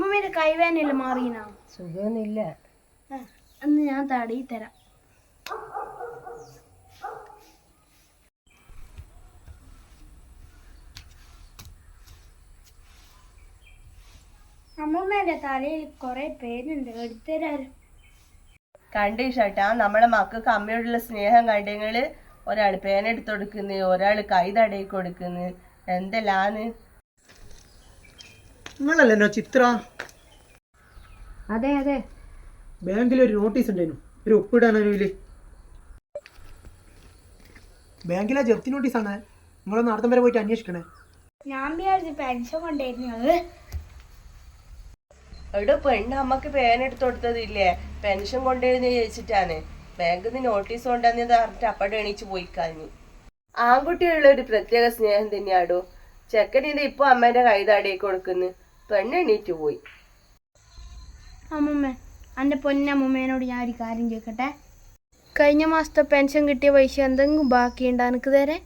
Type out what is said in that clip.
അമ്മമ്മേന്റെ കൈവേനല്ലേ മാറിനാ? സുഖമൊന്നുമില്ല. അന്ന് ഞാൻ തടയി തരാം. അമ്മമ്മേന്റെ തലയിൽ കൊറേ പേരുണ്ട്, എടുത്തരാരും. കണ്ടീഷട്ടാ നമ്മളെ മക്കൾക്ക് അമ്മയോടുള്ള സ്നേഹം കണ്ടെങ്കില് ഒരാൾ പേനെടുത്ത് കൊടുക്കുന്നു, ഒരാൾ കൈ തടയി കൊടുക്കുന്നു. എന്തെല്ലാന്ന്. നിങ്ങളല്ലോ ചിത്ര? അതെ അതെ. ബാങ്കിൽ ഒരു നോട്ടീസ് ഉണ്ടായിരുന്നു, ഒരു ഒപ്പിടാനൊരു. ബാങ്കിലെ ജപ്തി നോട്ടീസാണ്. നിങ്ങളൊന്ന് നടത്തം വരെ പോയിട്ട് അന്വേഷിക്കണേ. ഞാൻ വിചാരിച്ചു പെൻഷൻ കൊണ്ടായിരുന്നു. എവിടെ പെണ്ണ് അമ്മക്ക് പേനെടുത്ത് കൊടുത്തതില്ലേ, പെൻഷൻ കൊണ്ടുവരുന്ന ചോദിച്ചിട്ടാണ്. ബാങ്കിൽ നിന്ന് നോട്ടീസ് കൊണ്ടുവന്നത് പറഞ്ഞിട്ട് അപ്പടെ എണീച്ച് പോയി കഴിഞ്ഞു. ആൺകുട്ടികളുടെ ഒരു പ്രത്യേക സ്നേഹം തന്നെയാടോ. ചെക്കനിത് ഇപ്പൊ അമ്മേന്റെ കൈ തടയി കൊടുക്കുന്നു, പെണ്ണ് എണീറ്റ് പോയി. അമ്മമ്മ, എൻ്റെ പൊന്നമ്മൂമ്മേനോട് ഞാൻ ഒരു കാര്യം ചോദിക്കട്ടെ? കഴിഞ്ഞ മാസത്തെ പെൻഷൻ കിട്ടിയ പൈസ എന്തെങ്കിലും ബാക്കിയുണ്ടോ എനിക്ക് തരാൻ?